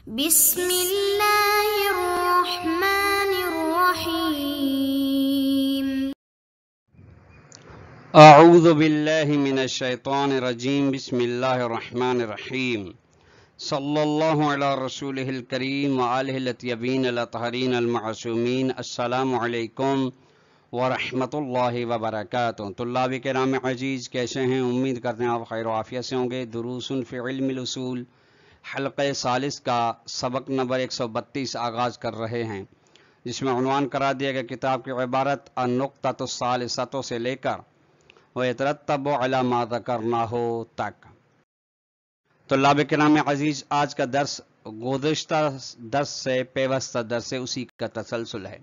بسم اللہ الرحمن الرحیم اعوذ باللہ من الشیطان الرجیم بسم اللہ الرحمن الرحیم صلی اللہ علی رسولہ الکریم وآلہ الاطیبین الاطہرین المعصومین السلام علیکم ورحمۃ اللہ وبرکاتہ۔ طلاب کرام عزیز، کیسے ہیں؟ امید کرتے ہیں آپ خیر و عافیت سے ہوں گے۔ دروس فی علم الاصول حلقہ ثالث کا سبق نمبر 132 آغاز کر رہے ہیں، جس میں عنوان کرا دیا گیا کتاب کی عبارت النقطۃ الثالثۃ سے لے کر وَيَتَرَتَّبُ عَلَى مَا ذَكَرْنَاهُ تک۔ طلاب کرام عزیز، آج کا درس گزشتہ درس سے پیوستہ درس سے اسی کا تسلسل ہے۔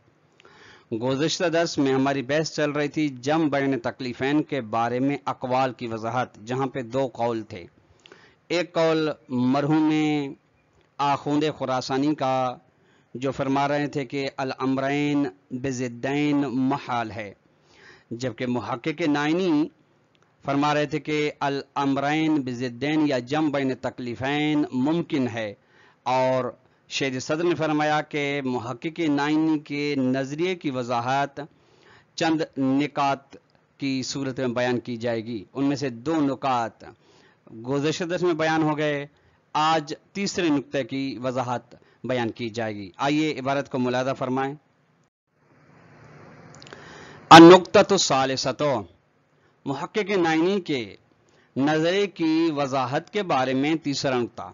گزشتہ درس میں ہماری بحث چل رہی تھی جمع بین تکلیفین کے بارے میں اقوال کی وضاحت، جہاں پہ دو قول تھے۔ ایک قول مرحوم آخوند خراسانی کا، جو فرما رہے تھے کہ الامرین بضدین محال ہے، جبکہ محقق نائنی فرما رہے تھے کہ الامرین بضدین یا جمع بین تکلیفین ممکن ہے، اور شیخ صدر نے فرمایا کہ محقق نائنی کے نظریے کی وضاحت چند نکات کی صورت میں بیان کی جائے گی۔ ان میں سے دو نکات گزشتہ درس میں بیان ہو گئے، آج تیسرے نکتے کی وضاحت بیان کی جائے گی۔ آئیے عبارت کو ملاحظہ فرمائیں۔ النقطۃ الثالثۃ، محقق نائنی کے نظریے کی وضاحت کے بارے میں تیسرا نکتہ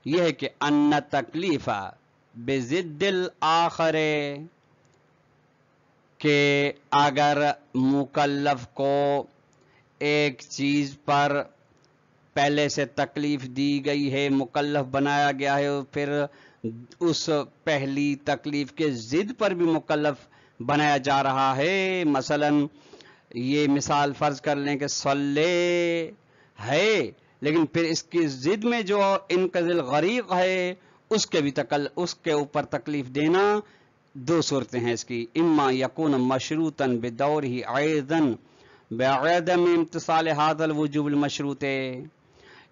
یہ ہے کہ ان تکلیف بضد الآخر، کہ اگر مکلف کو ایک چیز پر پہلے سے تکلیف دی گئی ہے، مکلف بنایا گیا ہے، پھر اس پہلی تکلیف کے ضد پر بھی مکلف بنایا جا رہا ہے۔ مثلا یہ مثال فرض کر لیں کہ صلی ہے، لیکن پھر اس کی ضد میں جو انقذ الغریق ہے اس کے اوپر تکلیف دینا، دو صورتیں ہیں اس کی۔ اما یکون مشروطا بدورہ ایضا بعدم امتصال هذا الوجوب المشروط،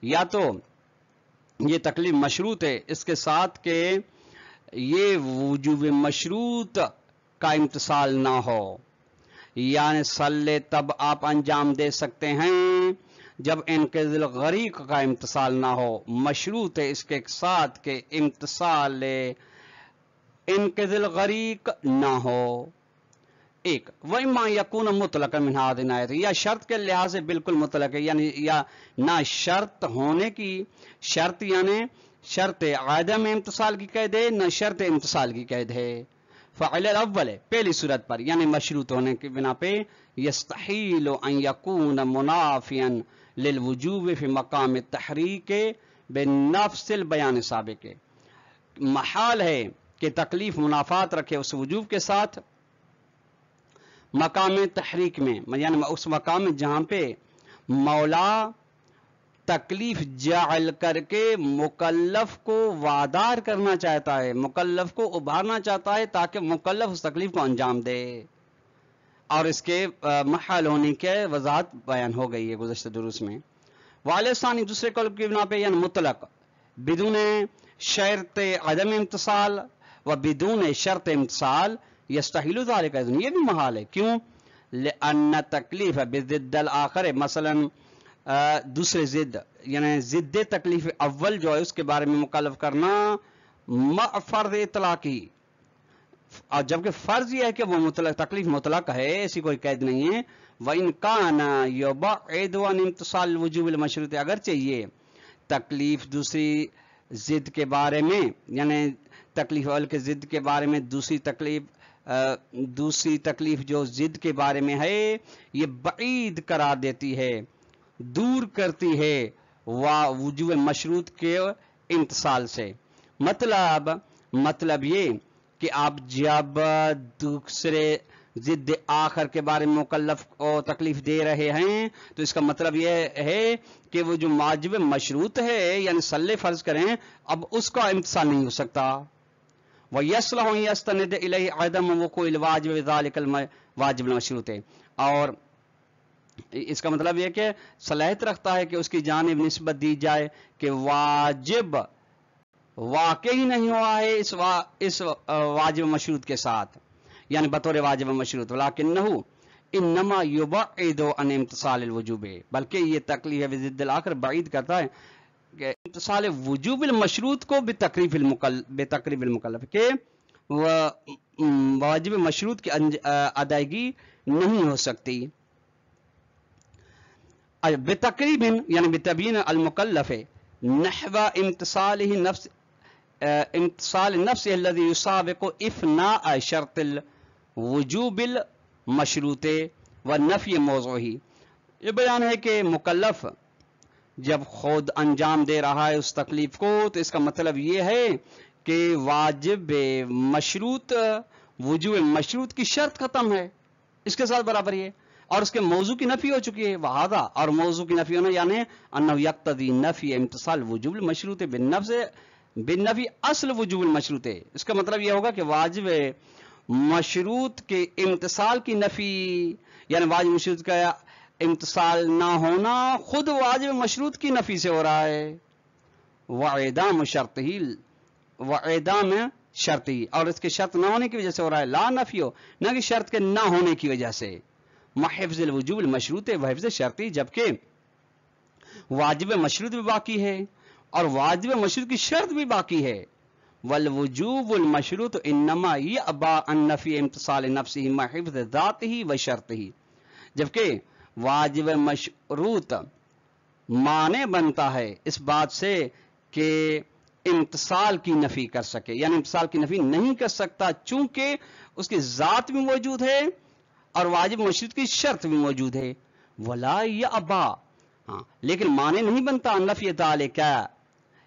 یا تو یہ تکلیف مشروط ہے اس کے ساتھ کہ یہ وجوب مشروط کا امتصال نہ ہو، یعنی صلی تب آپ انجام دے سکتے ہیں جب انقاذ الغریق کا امتصال نہ ہو۔ مشروط ہے اس کے ساتھ کہ امتصال انقاذ الغریق نہ ہو۔ ایک وَإِمَّا يَكُونَ مُطْلَقًا مِنْ هَذِهِ الْآيَةِ، یا شرط کے لحاظ سے بالکل مطلق ہے، یعنی یا نہ شرط ہونے کی، شرط یعنی شرط عدم امتصال کی قید ہے، نہ شرط امتصال کی قید ہے۔ فعلی الاول، پہلی صورت پر یعنی مشروط ہونے کی بنا پہ، یستحیل ان یکون منافیا للوجوب فی مقام التحریک بنفس البیان السابق، محال ہے کہ تکلیف منافات رکھے اس وجوب کے ساتھ مقام تحریک میں، یعنی اس مقام میں جہاں پہ مولا تکلیف جعل کر کے مکلف کو وادار کرنا چاہتا ہے، مکلف کو ابھارنا چاہتا ہے تاکہ مکلف اس تکلیف کو انجام دے، اور اس کے محال ہونے کے وضاحت بیان ہو گئی ہے گزشتہ دروس میں۔ والے ثانی، دوسرے قول کی بنا پہ یعنی مطلق بدون شرط عدم امتصال و بدون شرط امتصال، یستحیل ذالک، یہ بھی محال ہے۔ کیوں؟ لأن تکلیف بضد الآخر، مثلا دوسرے ضد یعنی ضد تکلیف اول جو ہے اس کے بارے میں مکلف کرنا مع فرض اطلاقی، اور جبکہ فرض یہ ہے کہ وہ مطلق تکلیف مطلق ہے، ایسی کوئی قید نہیں ہے۔ وَإِنْ كَانَ يُبَعِّدُ عَنْ امْتِثَالِ الْوُجُوبِ الْمَشْرُوطِ، اگرچہ یہ تکلیف دوسری ضد کے بارے میں، یعنی تکلیف اول کے ضد کے بارے میں دوسری تکلیف جو ضد کے بارے میں ہے یہ بعید قرار دیتی ہے، دور کرتی ہے وجوب مشروط کے امتصال سے۔ مطلب یہ کہ آپ جب دوسرے ضد آخر کے بارے میں مکلف کو تکلیف دے رہے ہیں تو اس کا مطلب یہ ہے کہ وہ جو واجب مشروط ہے یعنی صلی فرض کریں، اب اس کا امتصال نہیں ہو سکتا۔ وَيَصْلَحُ أَن يَسْتَنِدَ إِلَيْهِ عَدَمُ وُقُوعِ الْوَاجِبِ ذَلِكَ الْوَاجِبِ الْمَشْرُوطِ، اور اس کا مطلب یہ کہ صلاحیت رکھتا ہے کہ اس کی جانب نسبت دی جائے کہ واجب واقعی نہیں ہوا ہے اس واجب مشروط کے ساتھ، یعنی بطور واجب مشروط، ولکنہ انما یبعد عن امتثال الوجوب، بلکہ یہ تکلیف ضد الآخر بعید کرتا ہے کہ امتثال وجوب المشروط کو بتقریب المکلف، کہ واجب مشروط کی ادائیگی نہیں ہو سکتی. بتقریب یعنی بتبین المکلف نحو امتصال نفس الذي يسابق افناء شرط الوجوب المشروط والنفی موضوعی. یہ بیان ہے کہ مکلف جب خود انجام دے رہا ہے اس تکلیف کو تو اس کا مطلب یہ ہے کہ واجب مشروط وجوب مشروط کی شرط ختم ہے، اس کے ساتھ برابر ہے، اور اس کے موضوع کی نفی ہو چکی ہے. وہذا، اور موضوع کی نفی ہونا یعنی انه یقتضی نفی امتصال وجوب المشروط بالنفی اصل وجوب المشروط. اس کا مطلب یہ ہوگا کہ واجب مشروط کے امتصال کی نفی، یعنی واجب مشروط کا امتصال نہ ہونا خود واجب مشروط کی نفی سے ہو رہا ہے. وَإِعْدَامُ شرطی، اور اس کے شرط نہ ہونے کی وجہ سے ہو رہا ہے، لا نفی ہو، نہ کہ شرط کے نہ ہونے کی وجہ سے. محفظ الوجوب المشروط وحفظ شرطی، جبکہ واجب مشروط بھی باقی ہے اور واجب مشروط کی شرط بھی باقی ہے. والوجوب المشروط انما یأبى عن نفی امتصال نفسه مع حفظ ذاته و شرطه، جبکہ واجب مشروط مانے بنتا ہے اس بات سے کہ امتصال کی نفی کر سکے، یعنی امتصال کی نفی نہیں کر سکتا چونکہ اس کی ذات بھی موجود ہے اور واجب مشروط کی شرط بھی موجود ہے. ولا یأبى، ہاں لیکن مانے نہیں بنتا نفی ذالک،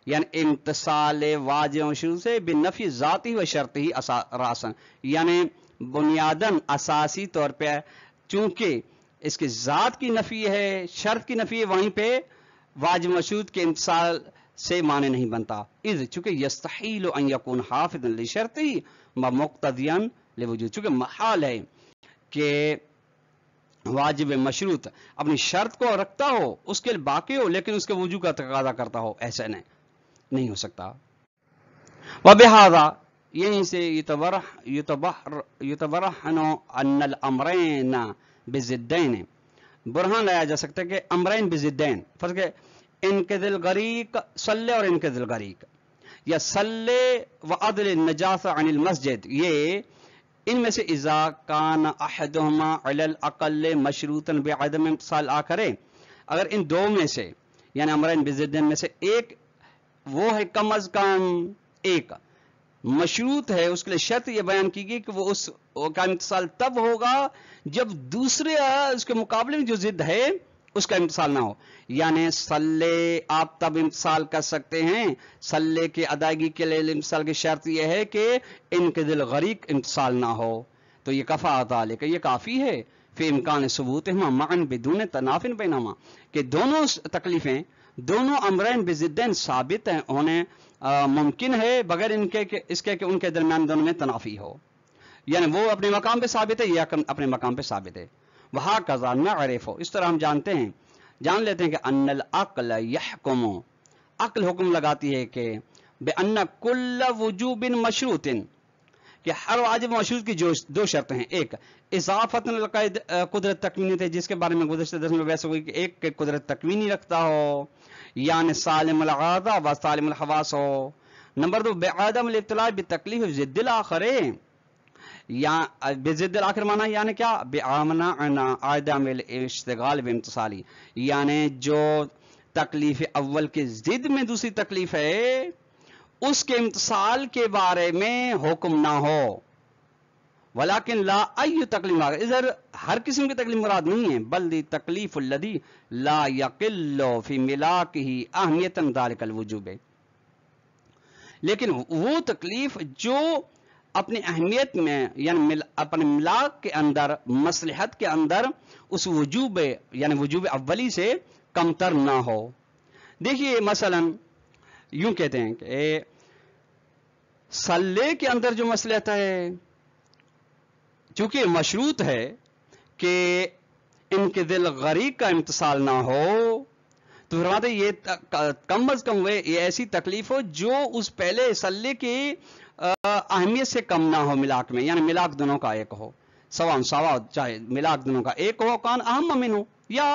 یعنی امتصال واجب مشروط سے بنفی ذاتی و شرطی راسن، یعنی بنیادن اساسی طور پہ چونکہ اس کی ذات کی نفی ہے، شرط کی نفی ہے، وہیں پہ واجب مشروط کے امتصال سے معنی نہیں بنتا. اذ چونکہ یستحیل ان یکون حافظا لشرطی مقتضیا لوجود، چونکہ محال ہے کہ واجب مشروط اپنی شرط کو رکھتا ہو، اس کے باقی ہو، لیکن اس کے وجود کا تقاضا کرتا ہو، ایسا نہیں ہو سکتا. وبہذا، یہیں سے یتبرہن ان الامرین بضدین، برہان لایا جا سکتا ہے کہ امرین بضدین، فرض کہ انقذ الغریق صلی اور انقذ الغریق، یا صلی وعدل النجاس عن المسجد، یہ ان میں سے اذا کان احدہما علی الاقل مشروطا بعدم امتصال آخر، اگر ان دو میں سے یعنی امرین بضدین میں سے ایک وہ ہے کم از کم ایک مشروط ہے، اس کے لیے شرط یہ بیان کی گئی کہ وہ اس کا امتصال تب ہوگا جب دوسرے اس کے مقابلے میں جو ضد ہے اس کا امتصال نہ ہو. یعنی صلی آپ تب امتصال کر سکتے ہیں، صلی کی ادائیگی کے لیے امتصال کی شرط یہ ہے کہ ان کے دل غریق امتصال نہ ہو، تو یہ کفا ذالک، یہ کافی ہے. فی امکان ثبوتہما معا بدون تناف بینہما، کہ دونوں تکلیفیں، دونوں امرین بضدین ثابت ہونے ممکن ہے بغیر ان کے اس کے کہ ان کے درمیان دونوں میں تنافی ہو، یعنی وہ اپنے مقام پہ ثابت ہے یا اپنے مقام پہ ثابت ہے. وہکذا نعرف، اس طرح ہم جانتے ہیں، جان لیتے ہیں کہ ان العقل یحکم، عقل حکم لگاتی ہے کہ بان کل وجوب مشروط، کہ ہر واجب مشروط کی جو دو شرطیں ہیں، ایک اضافت قدرت تکوینی تھے جس کے بارے میں گزشتہ درس میں بحث ہوئی کہ ایک قدرت تکوینی رکھتا ہو، یعنی سالم العادہ و سالم الحواس ہو. نمبر دو بعدم الابتلاء بتکلیف ضد الاخر، یا بضد الاخر معنی یعنی کیا، بعامنا عدم الاشتغال بامتصالی، یعنی جو تکلیف اول کے ضد میں دوسری تکلیف ہے اس کے امتصال کے بارے میں حکم نہ ہو. ولیکن لا ای تکلیف، ادھر ہر قسم کی تکلیف مراد نہیں ہے، بل تکلیف الذی لا یقل فی ملاکہ اہمیتا ذالک الوجوب، لیکن وہ تکلیف جو اپنی اہمیت میں یعنی اپنے ملاک کے اندر، مصلحت کے اندر اس وجوب یعنی وجوب اولی سے کمتر نہ ہو. دیکھیے مثلا یوں کہتے ہیں کہ صلی کے اندر جو مصلحت ہے چونکہ مشروط ہے کہ ان کے دل غریق کا امتصال نہ ہو، تو فرماتے یہ کم از کم وہ یہ ایسی تکلیف ہو جو اس پہلے سلے کی اہمیت سے کم نہ ہو ملاک میں، یعنی ملاک دونوں کا ایک ہو، سوا سوا، چاہے ملاک دونوں کا ایک ہو، کان اہم من ہو یا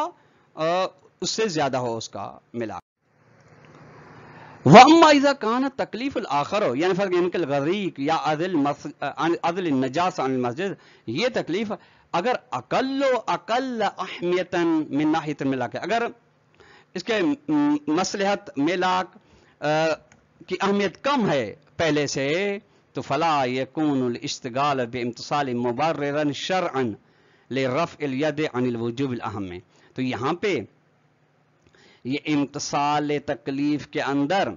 اس سے زیادہ ہو اس کا ملاک۔ وَأَمَّا إِذَا كَانَ تَكْلِيفُ الْآخَرُ، یعنی فرق ان الغریق یا عدل النجاس عن المسجد، یہ تکلیف اگر اقل اہمیتا من ناحیت الملاک ہے، اگر اس کے مصلحت ملاک کی اہمیت کم ہے پہلے سے، تو فلا يكون الاشتغال بامتصال مبررا شرعا لرفع اليد عن الوجوب الاہم، تو یہاں پہ یہ امتصال تکلیف کے اندر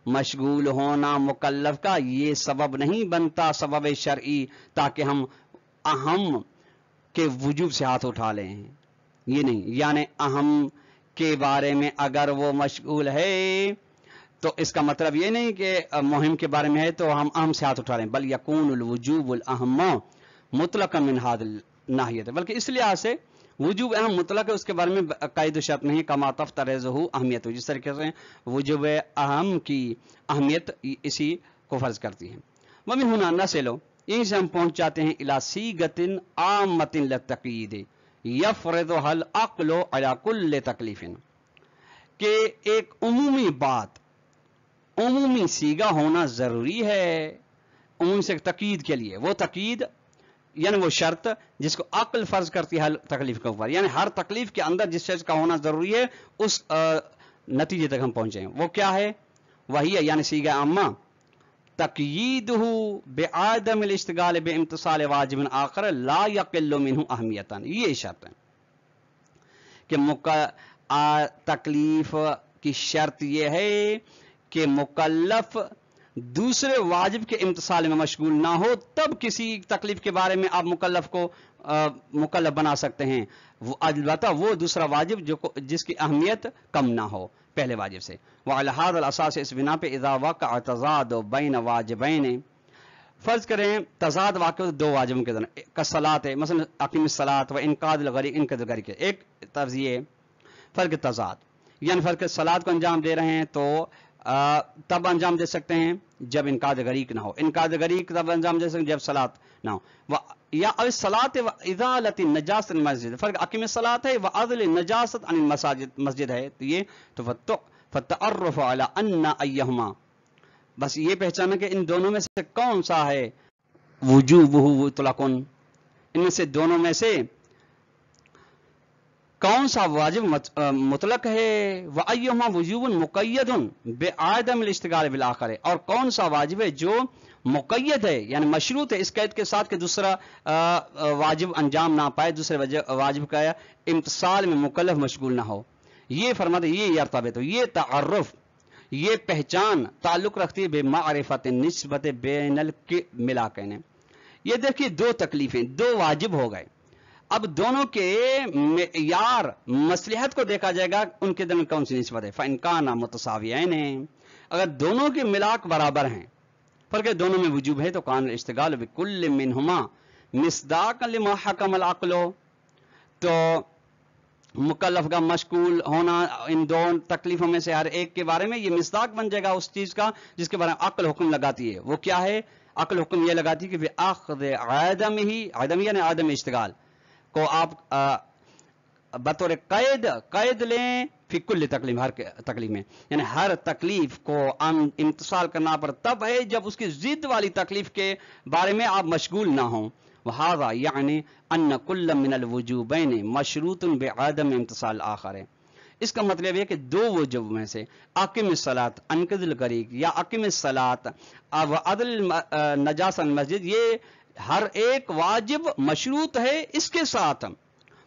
مشغول ہونا مکلف کا یہ سبب نہیں بنتا، سبب شرعی، تاکہ ہم اہم کے وجوب سے ہاتھ اٹھا لیں، یہ نہیں، یعنی اہم کے بارے میں اگر وہ مشغول ہے تو اس کا مطلب یہ نہیں کہ مہم کے بارے میں ہے تو ہم اہم سے ہاتھ اٹھا لیں، بل یکون الوجوب الاہم مطلقا من هذا الناحیت، بلکہ اس لحاظ سے وجوب اہم مطلق ہے، اس کے بارے میں قید و شرط نہیں، کما تفترضہ اہمیت، جس طریقے سے وجوب اہم کی اہمیت اسی کو فرض کرتی ہے۔ ومن ہنا نصل، یہیں سے ہم پہنچ جاتے ہیں الی صیغۃ عامۃ للتقیید یفرضها العقل علی کل تکلیف، کہ ایک عمومی بات، عمومی صیغہ ہونا ضروری ہے عمومی سے تقیید کے لیے، وہ تقیید یعنی وہ شرط جس کو عقل فرض کرتی ہے ہر تکلیف کے اوپر، یعنی ہر تکلیف کے اندر جس چیز کا ہونا ضروری ہے اس نتیجے تک ہم پہنچے ہیں، وہ کیا ہے؟ وہی ہے یعنی صیغہ عامہ تقییدہ بعدم الاشتغال بامتصال واجب آخر لا یقل منہ اہمیتا، یہ شرط ہے کہ تکلیف کی شرط یہ ہے کہ مکلف دوسرے واجب کے امتصال میں مشغول نہ ہو، تب کسی تکلیف کے بارے میں آپ مکلف کو مکلف بنا سکتے ہیں، البتہ وہ دوسرا واجب جس کی اہمیت کم نہ ہو پہلے واجب سے۔ وعلی ھذا الاساس، اس بنا پہ اذا وقع تضاد بین واجبین، فرض کریں تضاد واقع دو واجبوں کے درمیان، کالصلاۃ ہے، مثلا اقیم الصلاۃ و انقاذ الغریق، انقاذ الغریق، ایک طرز یہ فرق تضاد، یعنی فرق صلاۃ کو انجام دے رہے ہیں تو تب انجام دے سکتے ہیں جب انقاذ غریق نہ ہو، انقاذ غریق تب انجام دے سکتے ہیں جب صلاۃ نہ ہو، یا الصلاۃ و ازالۃ النجاست عن المسجد، فرق اقیم الصلاۃ ہے و عزل النجاست عن المساجد، مسجد ہے تو یہ تو فتعرف علی ان ایہما، بس یہ پہچانا کہ ان دونوں میں سے کون سا ہے وجوبہ مطلق، ان میں سے دونوں میں سے کون سا واجب مطلق ہے، وَأَيُّهُمَا وُجُوبٌ مُقَيَّدٌ بِعَدَمِ الاشتغال بالآخر، اور کون سا واجب ہے جو مقید ہے یعنی مشروط ہے اس قید کے ساتھ کہ دوسرا واجب انجام نہ پائے، دوسرے واجب کا امتصال میں مکلف مشغول نہ ہو، یہ فرماتے یہ یرتبط، یہ تعرف، یہ پہچان تعلق رکھتی ہے بمعرفت نسبت بین الملاکین۔ یہ دیکھیے دو تکلیفیں، دو واجب ہو گئے، اب دونوں کے معیار مصلحت کو دیکھا جائے گا ان کے درمیان کون سی نسبت ہے، فَإِنْ كَانَ مُتَسَاوِيَيْنِ، اگر دونوں کے ملاک برابر ہیں، فرق ہے دونوں میں وجوب ہے، تو کان الاشتغال بکل منہما مصداقا لما حکم العقل، تو مکلف کا مشغول ہونا ان دو تکلیفوں میں سے ہر ایک کے بارے میں یہ مصداق بن جائے گا اس چیز کا جس کے بارے میں عقل حکم لگاتی ہے، وہ کیا ہے؟ عقل حکم یہ لگاتی ہے کہ بِأَخْذِ عَدَمِهِ یعنی عدم اشتغال کو آپ بطور قید لیں فی کل تکلیف، ہر تکلیف میں، یعنی ہر تکلیف کو امتصال کرنا پر تب ہے جب اس کی ضد والی تکلیف کے بارے میں آپ مشغول نہ ہوں، وہذا یعنی ان کل من الوجوبین مشروط بعدم امتصال آخر ہے، اس کا مطلب یہ کہ دو وجوب میں سے اقیم الصلاۃ انقذ الغریق یا اقیم الصلاۃ و عدل نجاست المسجد، یہ ہر ایک واجب مشروط ہے اس کے ساتھ،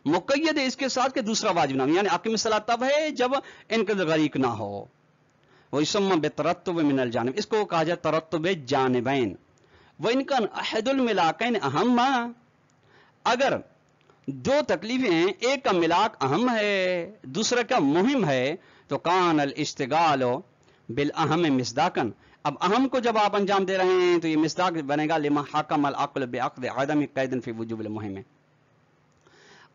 مقید ہے اس کے ساتھ کہ دوسرا واجب نہ ہو، یعنی اقیم الصلاۃ تب ہے جب انقذ الغریق نہ ہو، ویسمى بترتب من الجانب، اس کو کہا جائے ترتب جانبین، وان کان احد الملاکین اہم، اگر دو تکلیفیں ہیں ایک کا ملاک اہم ہے دوسرا کا مہم ہے تو کان الاشتغال بالاہم مصداقا، اب اہم کو جب آپ انجام دے رہے ہیں تو یہ مصداق بنے گا لما حکم العقل بعقد عدم قید فی وجوب المہم،